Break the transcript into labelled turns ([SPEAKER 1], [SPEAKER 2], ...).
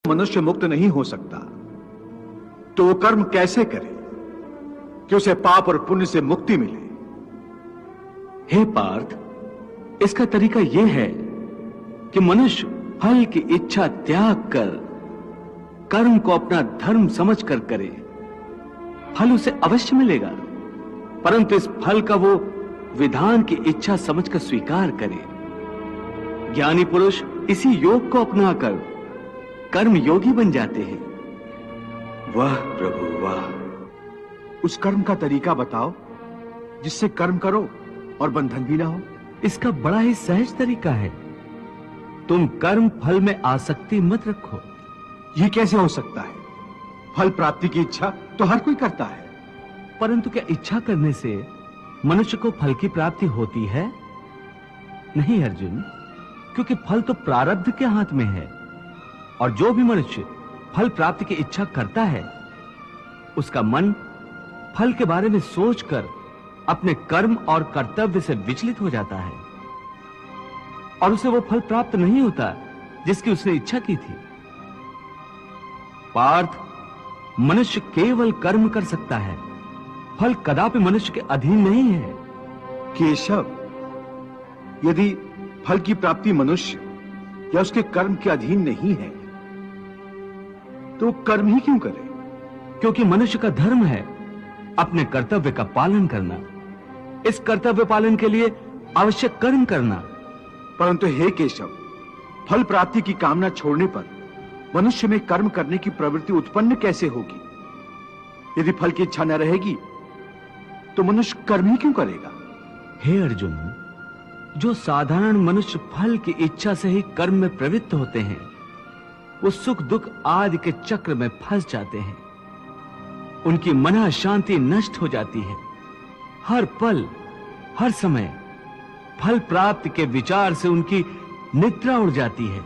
[SPEAKER 1] मनुष्य मुक्त नहीं हो सकता, तो वो कर्म कैसे करे कि उसे पाप और पुण्य से मुक्ति मिले?
[SPEAKER 2] हे पार्थ, इसका तरीका यह है कि मनुष्य फल की इच्छा त्याग कर कर्म को अपना धर्म समझकर करे। फल उसे अवश्य मिलेगा, परंतु इस फल का वो विधान की इच्छा समझकर स्वीकार करे। ज्ञानी पुरुष इसी योग को अपनाकर कर्म योगी बन जाते हैं।
[SPEAKER 1] वाह प्रभु वाह! उस कर्म का तरीका बताओ जिससे कर्म करो और बंधन भी ना हो।
[SPEAKER 2] इसका बड़ा ही सहज तरीका है। तुम कर्म फल में आसक्ति मत रखो।
[SPEAKER 1] यह कैसे हो सकता है? फल प्राप्ति की इच्छा तो हर कोई करता है।
[SPEAKER 2] परंतु क्या इच्छा करने से मनुष्य को फल की प्राप्ति होती है? नहीं अर्जुन, क्योंकि फल तो प्रारब्ध के हाथ में है, और जो भी मनुष्य फल प्राप्ति की इच्छा करता है उसका मन फल के बारे में सोचकर अपने कर्म और कर्तव्य से विचलित हो जाता है और उसे वो फल प्राप्त नहीं होता जिसकी उसने इच्छा की थी। पार्थ, मनुष्य केवल कर्म कर सकता है, फल कदापि मनुष्य के अधीन नहीं है।
[SPEAKER 1] केशव, यदि फल की प्राप्ति मनुष्य या उसके कर्म के अधीन नहीं है तो कर्म ही क्यों करे?
[SPEAKER 2] क्योंकि मनुष्य का धर्म है अपने कर्तव्य का पालन करना। इस कर्तव्य पालन के लिए आवश्यक कर्म करना।
[SPEAKER 1] परंतु हे केशव, फल प्राप्ति की कामना छोड़ने पर मनुष्य में कर्म करने की प्रवृत्ति उत्पन्न कैसे होगी? यदि फल की इच्छा न रहेगी तो मनुष्य कर्म ही क्यों करेगा?
[SPEAKER 2] हे अर्जुन, जो साधारण मनुष्य फल की इच्छा से ही कर्म में प्रवृत्त होते हैं वो सुख दुख आदि के चक्र में फंस जाते हैं। उनकी मन शांति नष्ट हो जाती है। हर पल हर समय फल प्राप्ति के विचार से उनकी निद्रा उड़ जाती है।